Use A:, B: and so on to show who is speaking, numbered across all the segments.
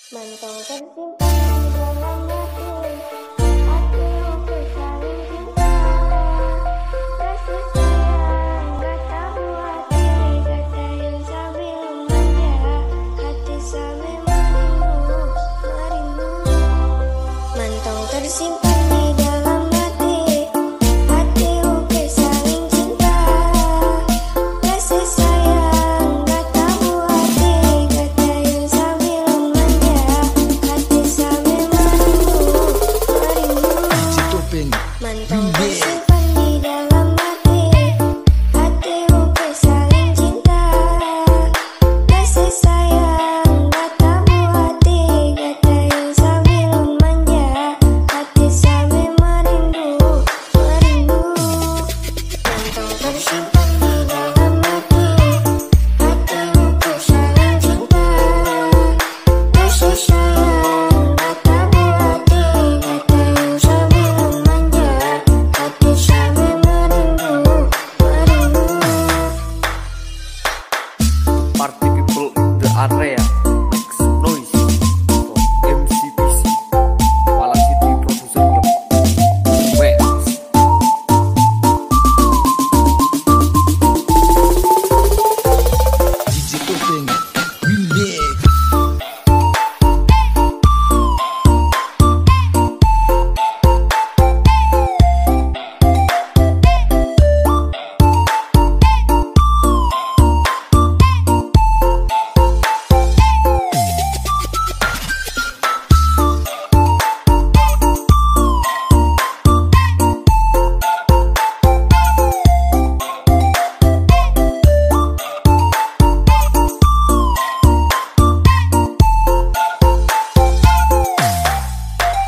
A: Mantau tersimpan di dalam hati, hatimu saling cinta. Kasih sayang gak tahu hati, kata yang sambil manja, hati sambil merindu, merindu. Mantau tersimpan di dalam hati, hatimu saling cinta. Kasih sayang gak tahu hati, kata yang sambil manja, hati sambil merindu, merindu. Mantau tersimpan di dalam hati, hatimu saling cinta. Kasih sayang gak tahu hati, kata yang sambil manja, hati sambil merindu, merindu. Mantau tersimpan di dalam hati, hatimu saling cinta. Kasih sayang gak tahu hati, kata yang sambil manja, hati sambil merindu, merindu.
B: Party people in the area, makes noise for MCPC, Malang City Producer Yok, West. DJ Topeng, remix.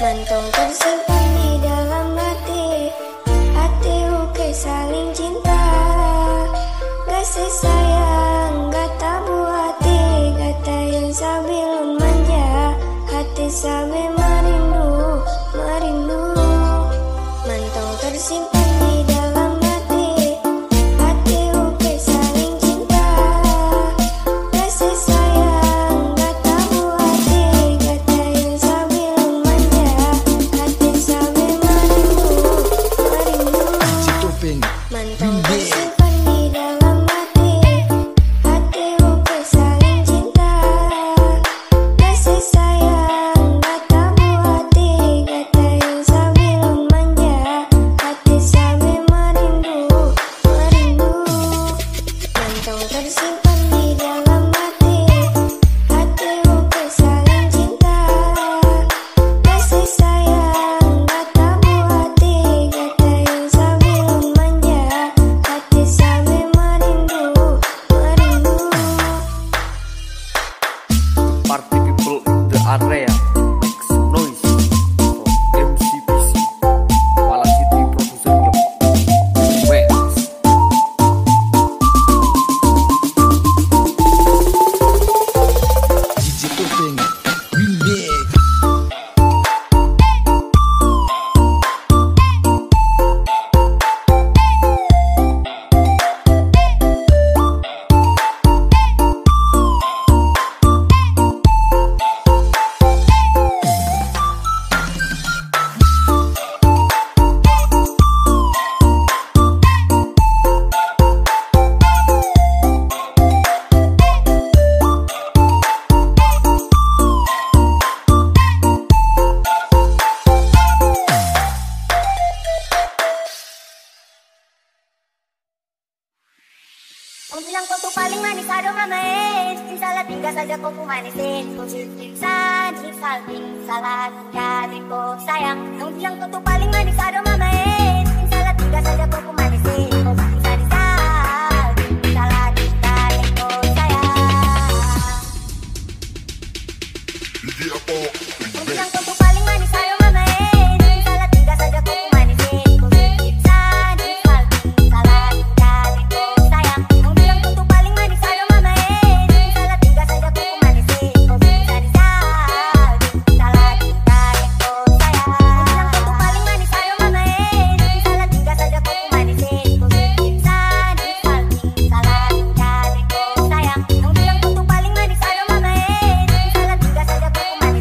A: Mantau tersimpan di dalam hati, hatimu saling cinta. Kasih sayang gak tahu hati, kata yang sambil manja, hati sambil merindu, merindu. Mantau tersimpan di dalam hati, hatimu saling cinta. Kasih sayang gak tahu hati, kata yang sambil manja, hati sambil merindu, merindu.
B: DJ Topeng,
A: Mantau tersimpan di dalam hati, hatimu saling cinta. Kasih sayang gak tahu hati, kata yang sambil manja, hati sambil merindu, merindu. Mantau tersimpan di dalam hati, hatimu saling cinta. Kasih sayang gak tahu hati, kata yang sambil manja, hati sambil merindu, merindu.
B: party people in the area, makes noise for MCPC, Malang City Producer Yok, West. DJ Topeng, remix.
C: Kamu bilang kau tuh paling manis, aduh mamain. Salah tinggal saja kau ku manisin. Kau siksa, salting, salah kali kau sayang. Kamu bilang kau tuh paling manis, aduh mamain. Salah tinggal saja kau ku manisin. Kau siksa, salting, salah kali kau sayang. Kamu bilang kau tuh paling manis, aduh mamain. Salah tinggal saja kau ku manisin. Kau siksa, salting, salah kali kau sayang. Kamu bilang kau tuh paling manis, aduh mamain. Salah tinggal saja kau ku manisin. Kau siksa, salting, salah kali kau sayang. Kamu bilang kau tuh paling manis, aduh mamain. Salah tinggal saja kau ku manisin. Kau siksa, salting, salah kali kau sayang. Kamu bilang kau tuh paling manis, aduh mamain. Salah tinggal saja kau ku manisin.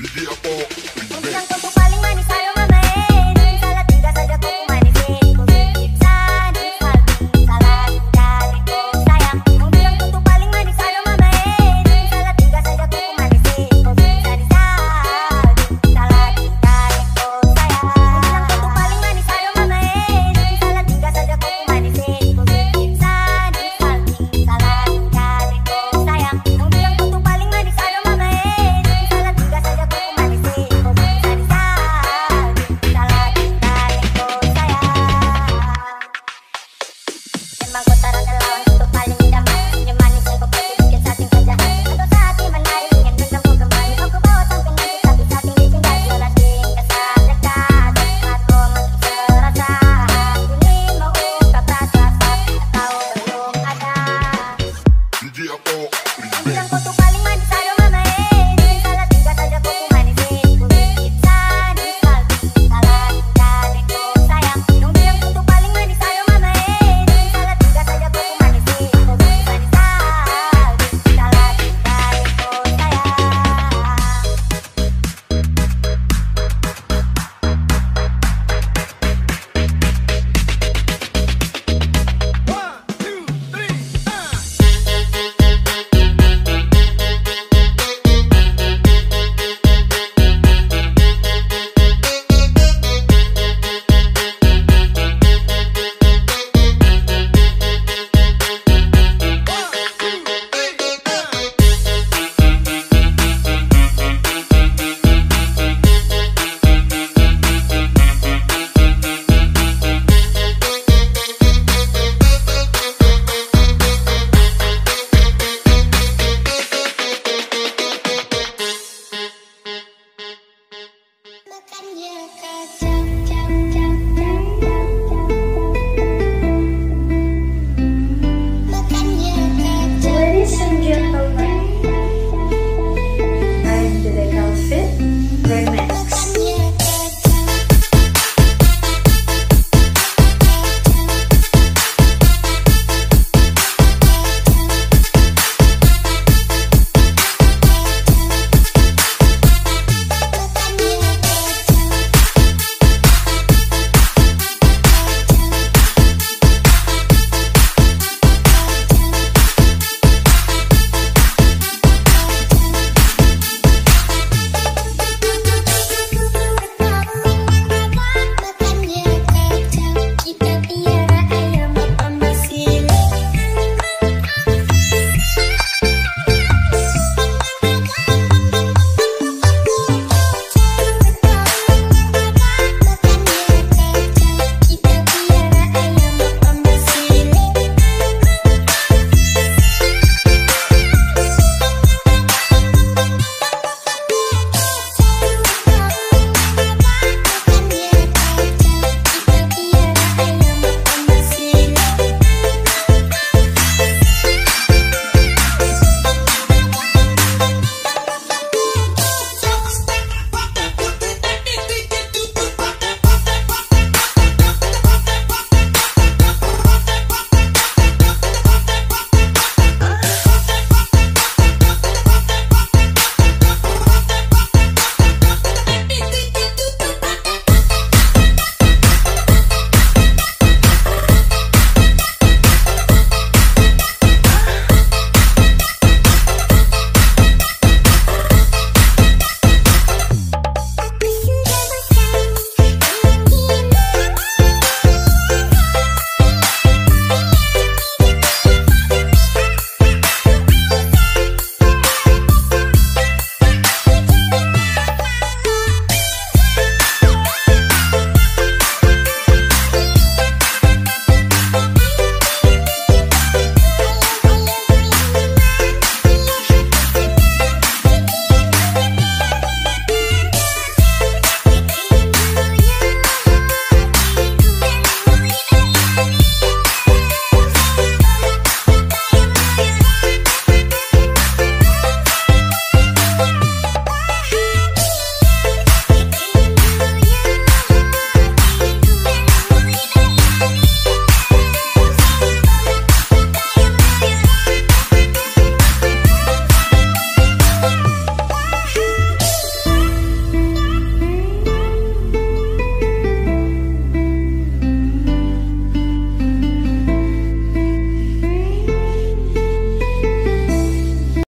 D: Dia